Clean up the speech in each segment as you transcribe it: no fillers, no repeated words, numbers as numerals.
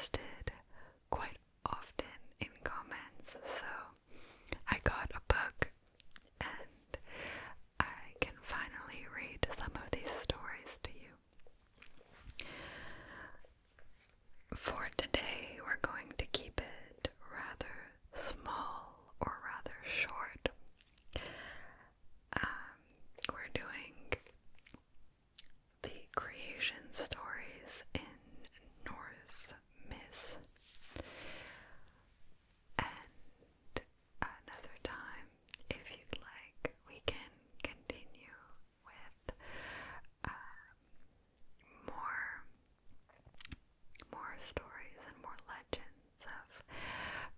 requested quite often in comments, so I got a book and I can finally read some of these stories to you. For today, we're going to keep it rather small or rather short. We're doing the creation stories in Norse myths, and another time, if you'd like, we can continue with more stories and more legends of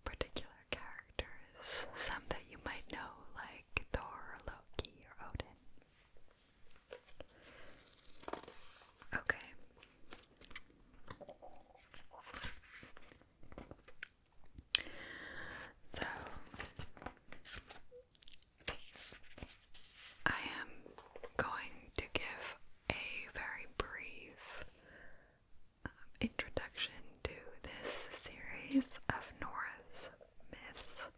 particular characters, some that you might know, like Thor, Loki, or Odin. Okay. So, I am going to give a very brief introduction to this series of Norse myths.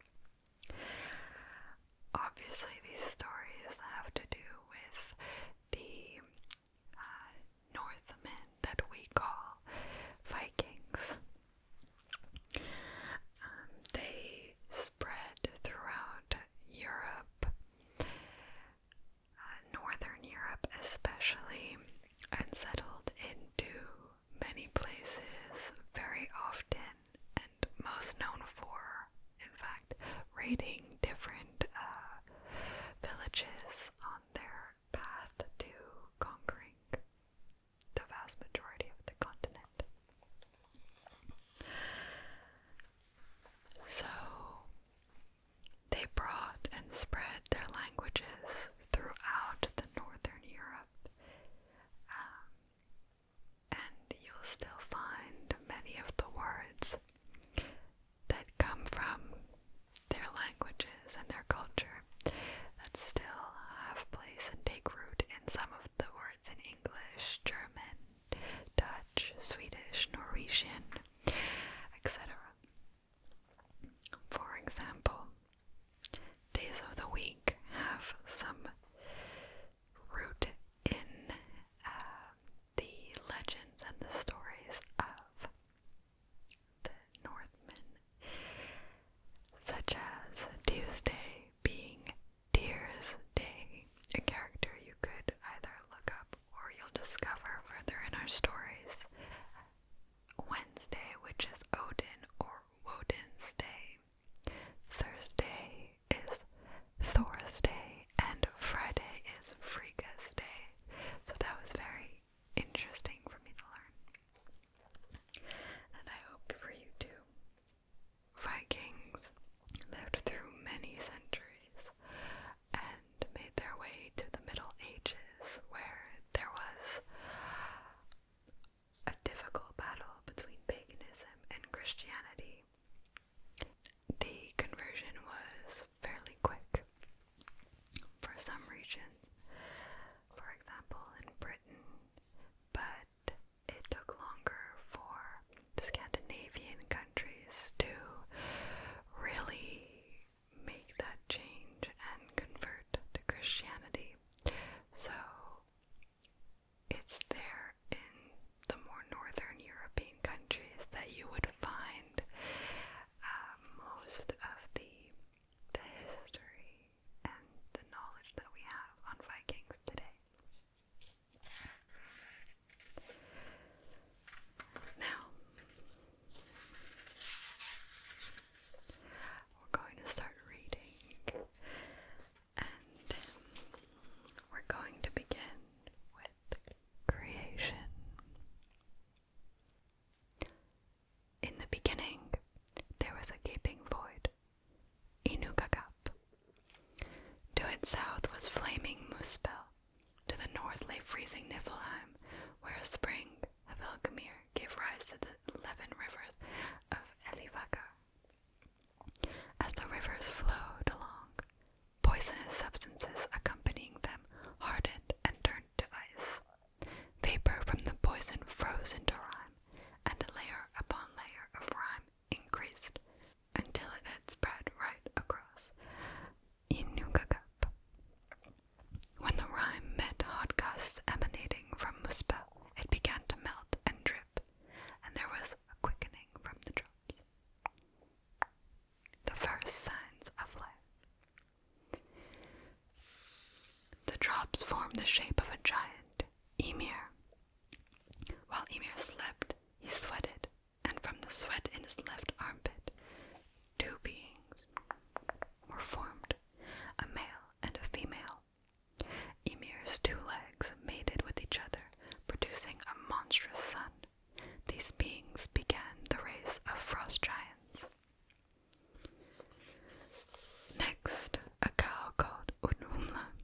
Obviously, these stories have to do with the Northmen that we call Vikings. They spread throughout Europe, Northern Europe especially, and settled into many places very often, and most known for, in fact, raiding different villages on their path to conquering the vast majority of the continent. So they brought and spread their languages throughout the Northern Europe, and you'll still find many of the words that come from their languages formed the shape of a giant, Ymir. While Ymir slept, he sweated, and from the sweat in his left armpit, two beings were formed, a male and a female. Ymir's two legs mated with each other, producing a monstrous son. These beings began the race of frost giants. Next, a cow called Udrumla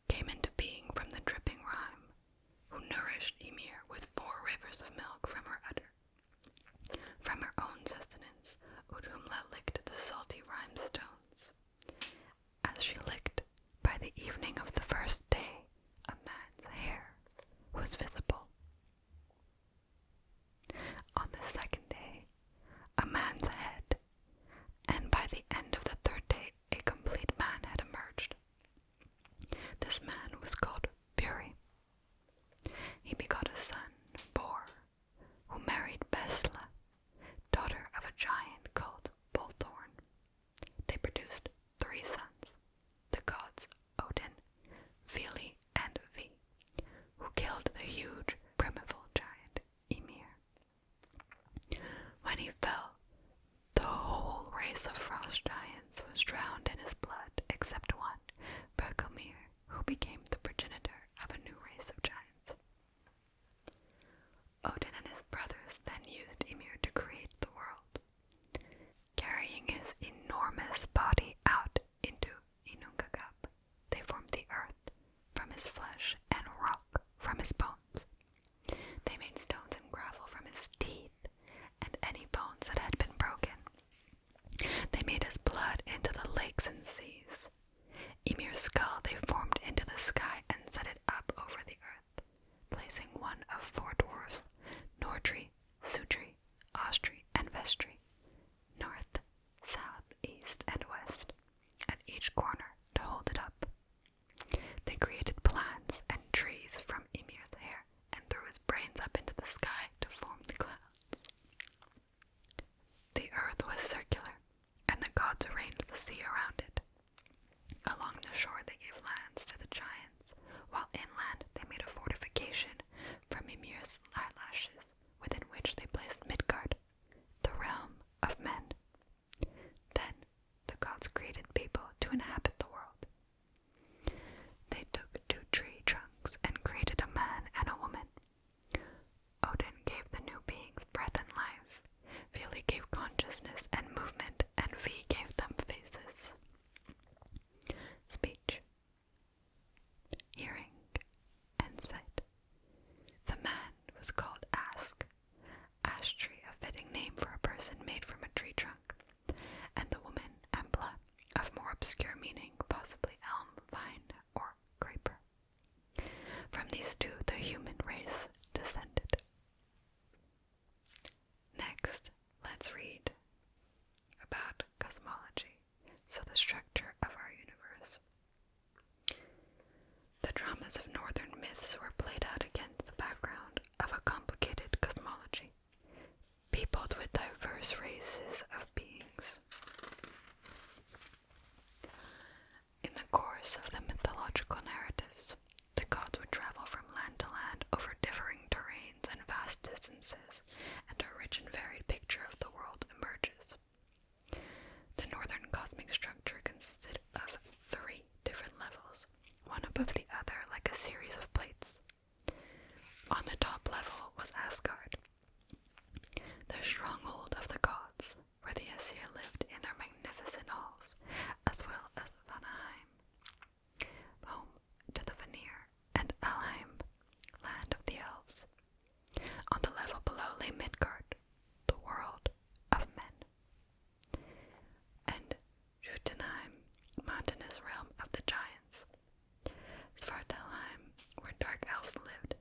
came into being from the dripping rime, who nourished Ymir with 4 rivers of milk from her udder. From her own sustenance, Udrumla licked the salty rime stones. As she licked, by the evening of the first day, a man's hair was visible. On the second day, a man's head, and by the end of the third day, a complete man had emerged. This man was called Buri. He begot a son, Bor, who married Besla, daughter of a giant called Bolthorn. They produced 3 sons, the gods Odin, Vili, and Vi, who killed the huge primeval giant Ymir. When he fell, the whole race of frost giants was drowned in his blood, except one, Bergelmir, who became the progenitor of a new race of giants. Odin and his brothers then used Ymir to create the world. Carrying his enormous body out into Inungagap, they formed the earth from his flesh and rock from his bones. They made stones and gravel from his teeth and any bones that had been broken. They made his blood into the lakes and seas. Ymir's skull they formed into the sky and set it up over the earth, placing one of 4 dwarfs, Nordri, Sutri, Ostri, and Vestri, north, south, east, and west, at each corner to hold it up. They created plants and trees from Ymir's hair and threw his brains up into the sky to form the clouds. The earth was circular, and the gods arranged the sea around it. Along the shore they gave lands to the giants, while inland they made a fortification from Ymir's eyelashes, within which they placed Midgard, the realm of men. Then the gods created people to inhabit the world. They took 2 tree trunks and created a man and a woman. Odin gave the new beings breath and life. Vili gave consciousness and movement, and Vi gave them faces. Speech, hearing, and sight. The man was called Ask, Astri, a fitting name for a person made from a tree trunk, and the woman Embla, of more obscure meaning, possibly elm, vine, or creeper. From these 2 the human race descended. Next, let's read about cosmology, so the structure of our universe. The dramas of northern myths were played out against the background of a complicated cosmology, peopled with diverse races of beings. In the course of the mythological narratives, the gods would travel from land to land over differing terrains and vast distances, and a rich and varied picture of the world emerges. The northern cosmic structure consisted of 3 different levels, one above the other like a series of plates. On the top level was Asgard, the stronghold of the gods, where the Aesir lived in their magnificent halls, as well as Vanaheim, home to the Vanir, and Alheim, land of the elves. On the level below lay Midgard, the world of men, and Jotunheim, mountainous realm of the giants. Svartalheim, where dark elves lived,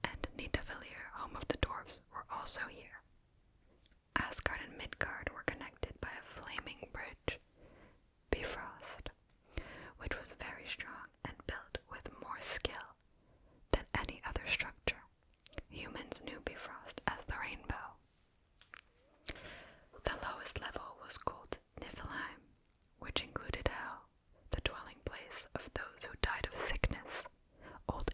and Nidavellir, home of the dwarfs, were also here. Asgard and Midgard were connected by a flaming bridge, Bifrost, which was very strong and built with more skill than any other structure. Humans knew Bifrost as the rainbow. The lowest level was called Niflheim, which included hell, the dwelling place of those who died of sickness, old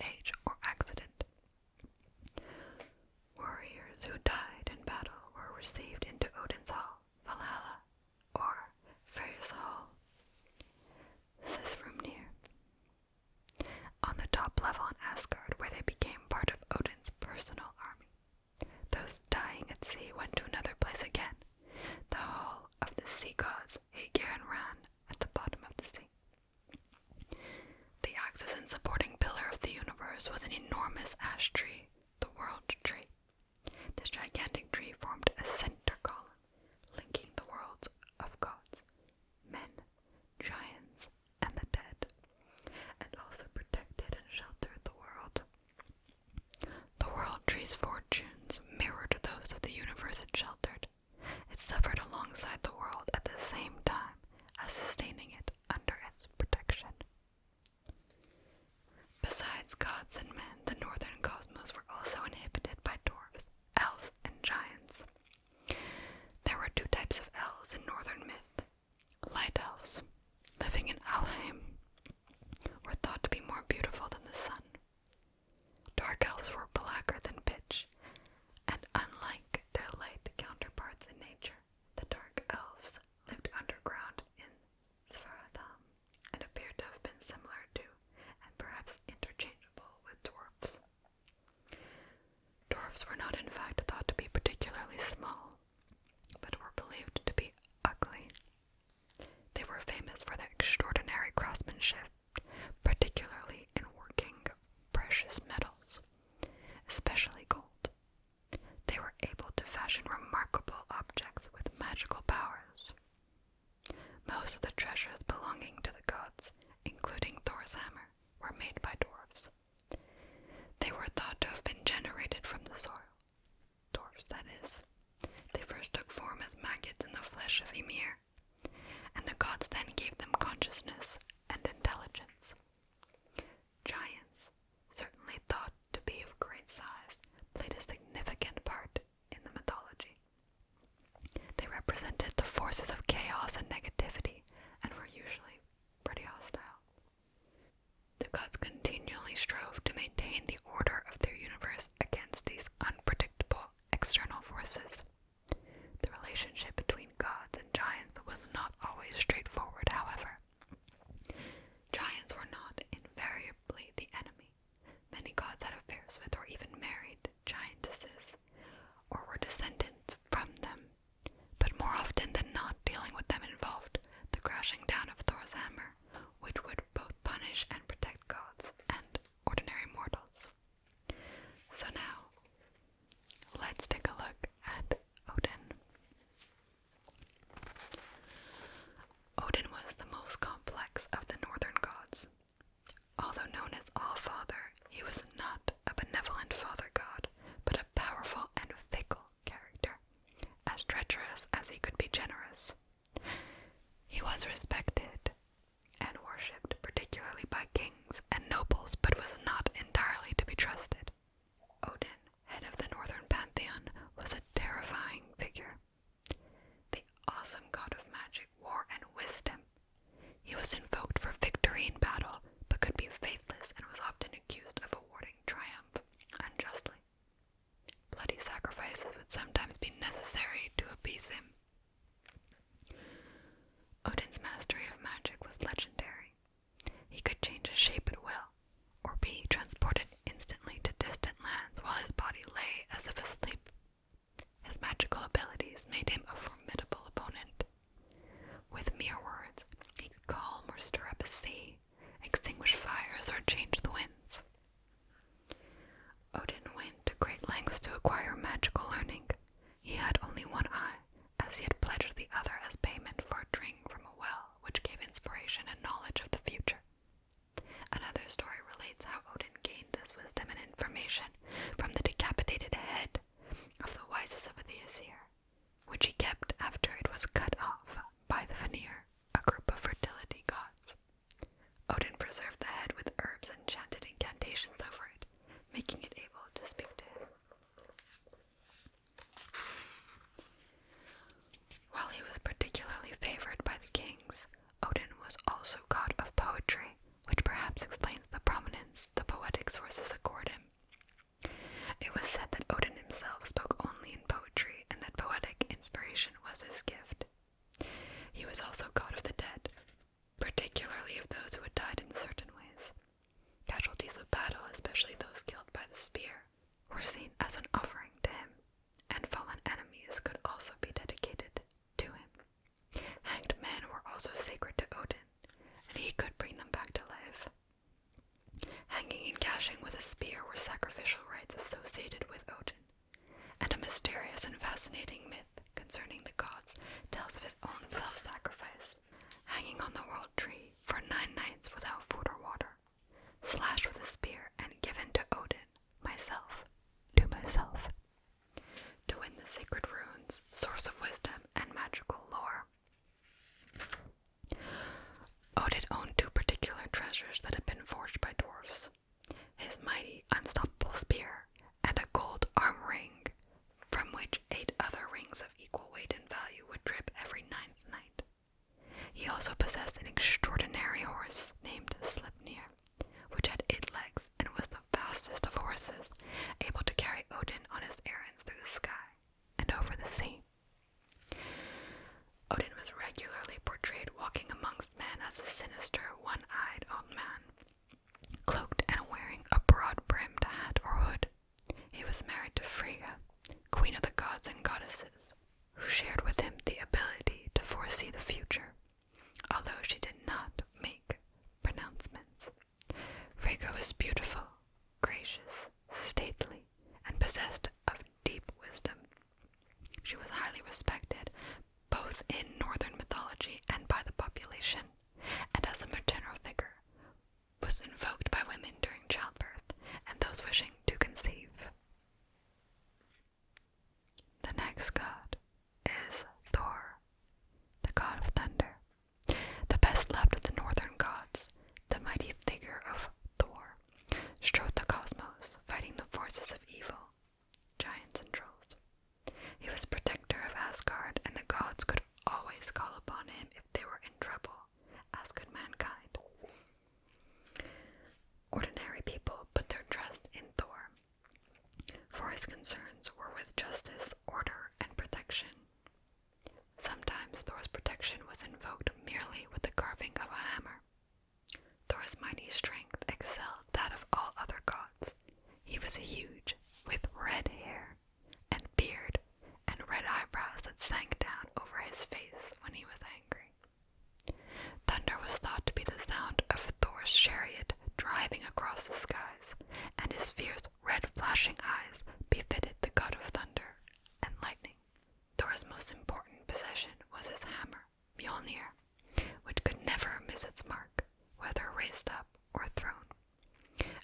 suffered alongside the world at the same time as sustaining it under its protection. Besides gods and men, the northern cosmos were also inhabited by dwarves, elves, and giants. There were two types of elves in northern myth. Light elves, living in Alheim, were thought to be more beautiful than the sun. Dark elves were blacker than pitch, and unlike their light counterparts in nature, the dark elves lived underground in Svartalfheim and appeared to have been similar to, and perhaps interchangeable with, dwarfs. Dwarfs were not in fact thought to be particularly small, but were believed to be ugly. They were famous for their extraordinary craftsmanship, particularly in working precious metals, especially gold. They were able to fashion remarkable objects with magical powers. Most of the treasures belonging to the gods, including Thor's hammer, were made by dwarves. They were thought to have been generated from the soil. Dwarves, that is. They first took form as maggots in the flesh of Ymir, and the gods then gave them consciousness and intelligence. Giants, certainly thought to be of great size, played a significant part in the mythology. They represented the forces of chaos and negativity, and were usually pretty hostile. The gods continually strove to maintain the order of their universe against these unpredictable external forces. The relationship between gods and giants was not always straightforward, however. Giants were not invariably the enemy. Many gods had affairs with or even married giantesses, or were descendants from them, but more often than not, dealing with them involved the crashing down of Thor's hammer, which would both punish and protect gods and ordinary mortals. So now, let's take a look at Odin. Odin was the most complex of the northern gods. Although known as All-Father, he was not a benevolent father god, but a powerful and fickle character, as treacherous as he could be generous. He was respected and worshipped particularly by kings and nobles, but was not entirely to be trusted. Odin, head of the northern pantheon, was a terrifying figure. The awesome god of magic, war, and wisdom. He was invoked for victory in battle, but could be faithless and was often accused of awarding triumph unjustly. Bloody sacrifices would sometimes be necessary to appease him. Odin's mastery of magic was legendary. He could change his shape at will, or be transported instantly to distant lands while his body lay as if asleep. His magical abilities made him a formidable opponent. With mere words, he could calm or stir up a sea, extinguish fires, or change the winds. Odin went to great lengths to acquire magical learning. He had only one eye, as he had pledged the other as payment for a drink from a well, which gave inspiration and knowledge of the future. Another story relates how Odin gained this wisdom and information from the decapitated head of the wisest of the Ymir, which he kept after it was cut off by the Vanir, a group of fertility gods. Odin preserved the head with herbs and chanted incantations over it, making it able to speak to him. While he was particularly favored by the kings, Odin was also god of poetry, which perhaps explains the prominence the poetic sources accord him. It was said that Odin himself spoke only in poetry, and that poetic inspiration was treasures that had been forged by dwarves, his mighty, unstoppable spear, and a gold arm ring, from which 8 other rings of equal weight and value would drip every 9th night. He also possessed an extraordinary horse named Sleipnir, which had 8 legs and was the fastest of horses, able to carry Odin on his errands through the sky and over the sea. Odin was regularly portrayed walking amongst men as a sinister, one-eyed old man, cloaked and wearing a broad-brimmed hat or hood. He was married to Frigga, queen of the gods and goddesses, who shared with him the ability to foresee the future, although she did not make pronouncements. Frigga was beautiful, gracious, stately, and possessed of deep wisdom. She was highly respected both in northern mythology and by the population, and as a maternal figure, was invoked by women during childbirth and those wishing to conceive. The next god is Thor, the god of thunder. The best loved of the northern gods, the mighty figure of Thor strode the cosmos, fighting the forces of evil, giants and trolls. He was protector of Asgard, and the gods could always call upon him if they were in trouble, as could mankind. Ordinary people put their trust in Thor, for his concerns were with justice, order, and protection. Sometimes Thor's protection was invoked merely with the carving of a hammer. Thor's mighty strength excelled that of all other gods. He was huge, with red hair and beard and red eyebrows that sank down over his face when he was angry. Thunder was thought to be the sound of Thor's chariot driving across the skies, and his fierce red flashing eyes befitted the god of thunder and lightning. Thor's most important possession was his hammer, Mjolnir, which could never miss its mark, whether raised up or thrown,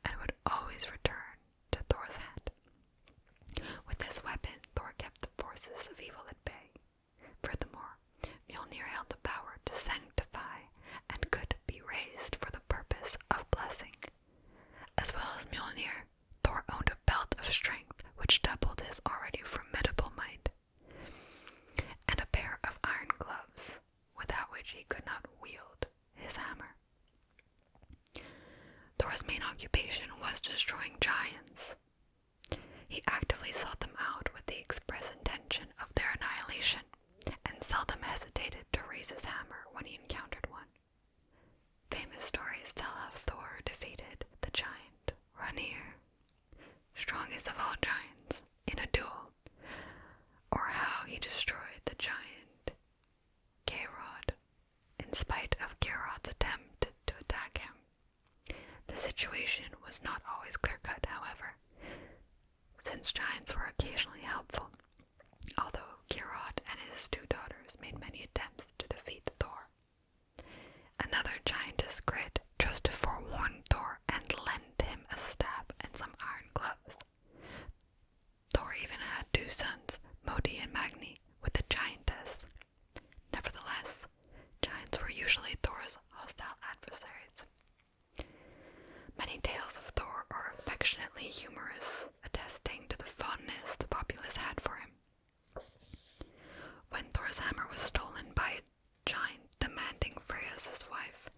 and would always return to Thor's head. With this weapon, Thor kept the forces of evil at bay. Furthermore, Mjolnir held the power to sanctify and could be raised for the purpose of blessing. As well as Mjolnir, Thor owned a belt of strength which doubled his already formidable might, and a pair of iron gloves, without which he could not wield his hammer. Thor's main occupation was destroying giants. He actively sought them out with the express intention of their annihilation, and seldom hesitated to raise his hammer when he encountered one. Famous stories tell how Thor defeated the giant Ymir, strongest of all giants, in a duel, or how he destroyed the giant Geirrod, in spite of Geirrod's attempt to attack him. The situation was not always clear-cut, however, since giants were occasionally helpful, although Geirrod and his 2 daughters made many attempts to defeat Thor. Another giantess, Grid, chose to forewarn Thor and lend him a staff and some iron gloves. Thor even had 2 sons, Modi and Magni, with the giantess. Nevertheless, giants were usually Thor's hostile adversaries. Many tales of Thor are affectionately humorous, attesting to the fondness the populace had for him. When Thor's hammer was stolen by a giant demanding Freya as his wife,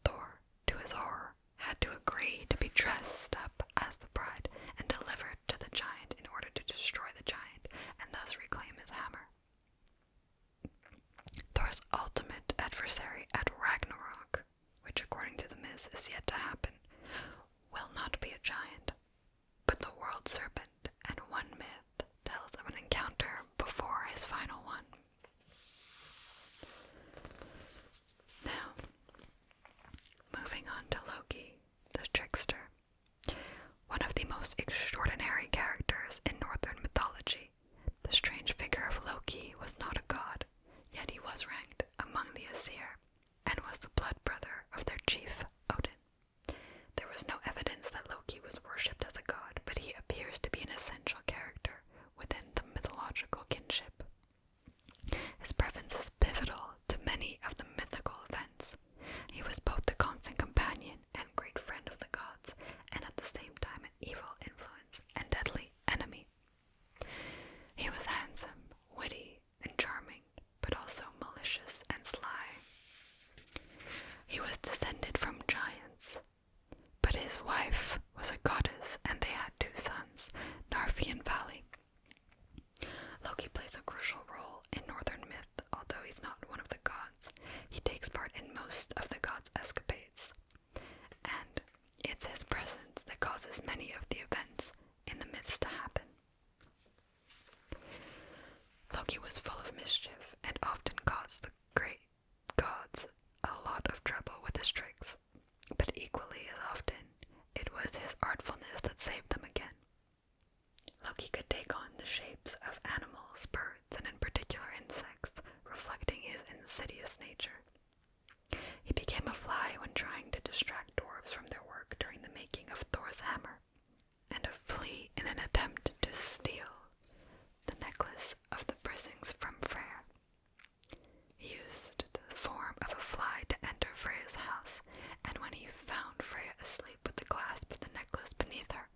Thor, to his horror, had to agree to be dressed up as the bride and delivered to the giant in order to destroy the giant and thus reclaim his hammer. Thor's ultimate adversary at Ragnarok, which according to the myths is yet to happen, will not be a giant, but the world serpent, and one myth tells of an encounter before his final one. Now, moving on to Loki, the trickster, one of the most extraordinary characters in northern mythology. The strange figure of Loki was not a god, yet he was ranked among the Aesir, and was the blood brother of their chief, Odin. There was no evidence that Loki was worshipped as a god, but he appears to be an essential character within the mythological kinship. save them again. Loki could take on the shapes of animals, birds, and in particular insects, reflecting his insidious nature. He became a fly when trying to distract dwarves from their work during the making of Thor's hammer, and a flea in an attempt to steal the necklace of the prisings from Freya. He used the form of a fly to enter Freya's house, and when he found Freya asleep with the clasp of the necklace beneath her,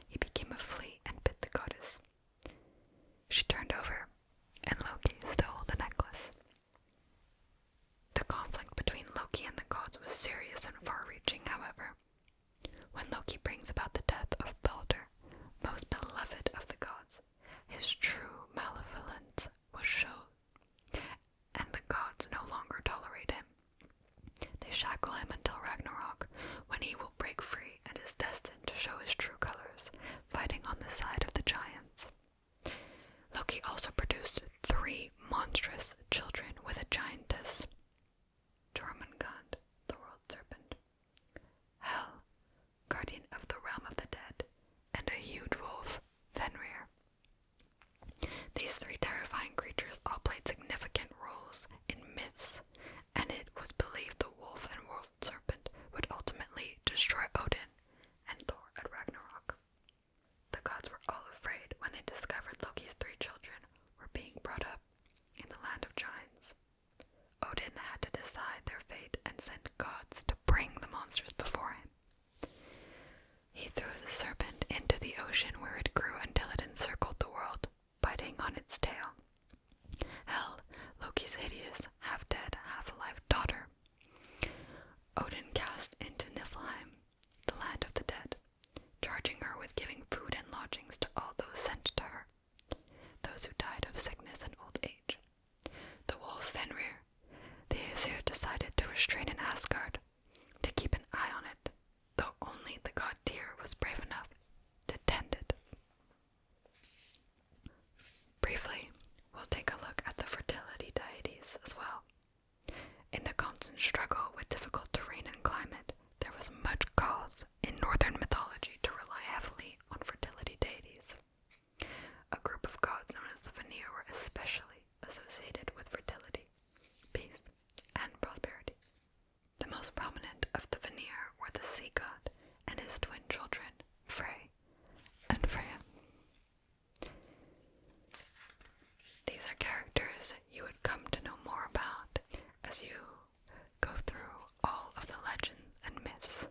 he became a flea and bit the goddess. She turned over, and Loki stole the necklace. The conflict between Loki and the gods was serious and far-reaching, however. When Loki brings about the death of Balder, most beloved of the gods, his true malevolence was shown, and the gods no longer tolerate him. They shackle him until Ragnarok, when he will break free and is destined to show his true colors, fighting on the side of the giants. Loki also produced 3 monstrous children with a giantess, Jormungand, the world serpent, Hel, guardian of the realm of the dead, and a huge wolf, Fenrir. These 3 terrifying creatures all played significant roles in myths, and it was believed the wolf and world serpent would ultimately destroy Odin and Thor at Ragnarok. The gods were all afraid when they discovered Loki's 3 children were being brought up in the land of giants. Odin had to decide their fate and sent gods to bring the monsters before him. He threw the serpent into the ocean where it grew until it encircled the world, biting on its tail. Hel, Loki's hideous, half-dead, half-alive daughter, Odin cast into Niflheim, the land of the dead, charging her with giving food and lodgings to all those sent to her, those who died of sickness and old age. The wolf Fenrir, the Aesir decided to restrain in Asgard, to keep an eye on it, though only the god Tyr was brave enough to tend it. Briefly, we'll take a look at the fertility deities as well. In the constant struggle with difficult terrain and climate, there was much cause in northern mythology to rely heavily on fertility deities. A group of gods known as the Vanir were especially associated with fertility, peace, and prosperity. The most prominent of the Vanir were the sea god and his twin children, Frey and Freya. These are characters you would come to know more about as you go through all of the legends and myths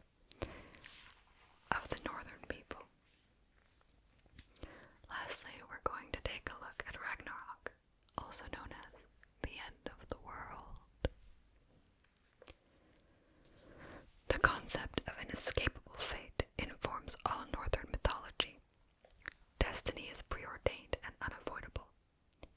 of the northern people. Lastly, we're going to take a look at Ragnarok, also known as the end of the world. The concept of an inescapable fate informs all northern mythology. Destiny is preordained and unavoidable.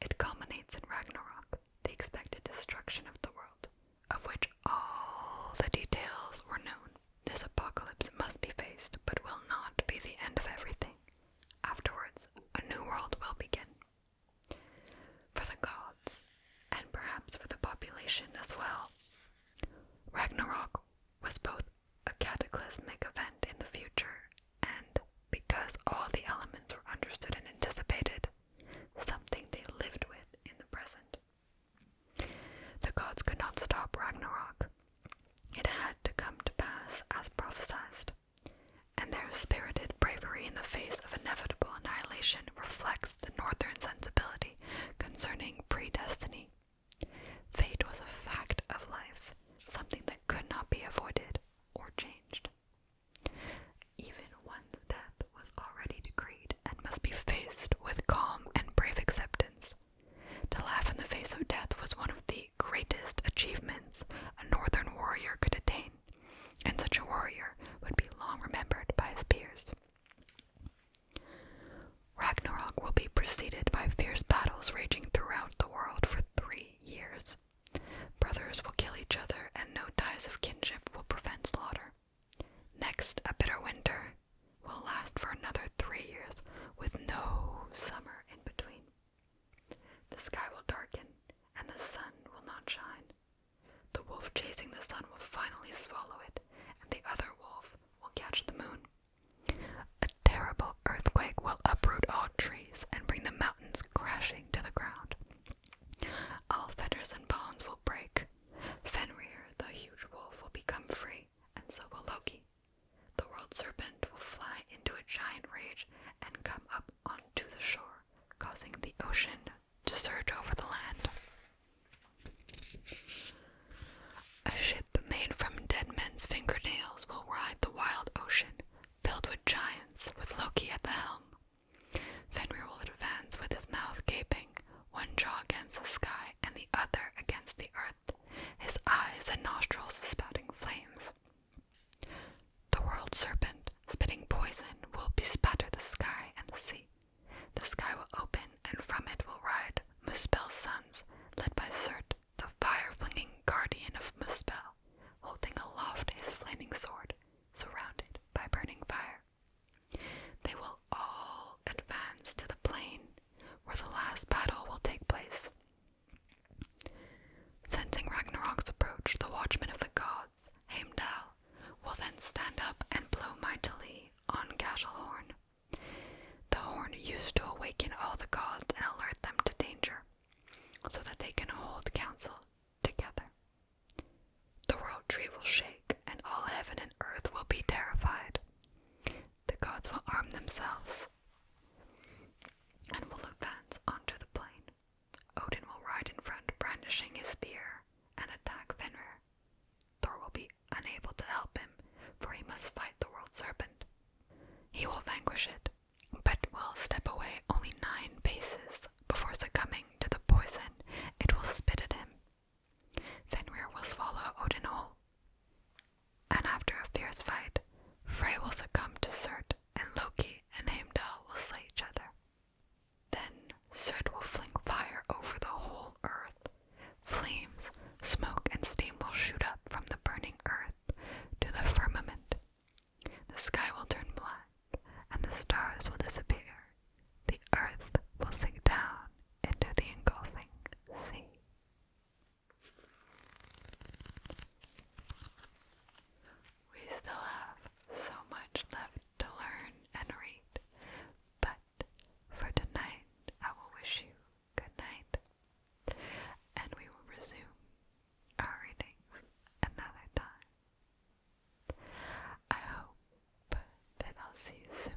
It culminates in Ragnarok, the expected destruction of the world, of which all the details were known. This apocalypse must be faced, but will not be the end of everything. Afterwards, a new world will begin. For the gods, and perhaps for the population as well, Ragnarok was both a cataclysmic event in the future, and, because all the elements were understood and anticipated, something they lived with in the present. The gods could not stop Ragnarok. It had to come to pass as prophesied, and their spirited bravery in the face of inevitable annihilation reflects the northern sensibility concerning predestiny. Fate was a fact of life, something that could not be avoided or changed. Even one's death was already decreed and must be faced with calm and brave acceptance. special horn. The horn used to awaken all the gods and alert them to danger, so that they can hold counsel together. The world tree will shake, and all heaven and earth will be terrified. The gods will arm themselves and will advance onto the plain. Odin will ride in front, brandishing his spear, and attack Fenrir. Thor will be unable to help him, for he must fight the world serpent. He will vanquish it, but will step away only 9 paces before succumbing to the poison it will spit at him. Fenrir will swallow Odin whole, and after a fierce fight, Frey will succumb to Surt, and Loki and Heimdall will slay each other. Then Surt will fling fire over the whole earth. Flames, smoke, and steam will shoot up from the burning earth to the firmament. The sky will turn black, and the stars will disappear. The earth will sink down into the engulfing sea. We still have so much left to learn and read, but for tonight I will wish you good night, and we will resume our readings another time. I hope that I'll see you soon.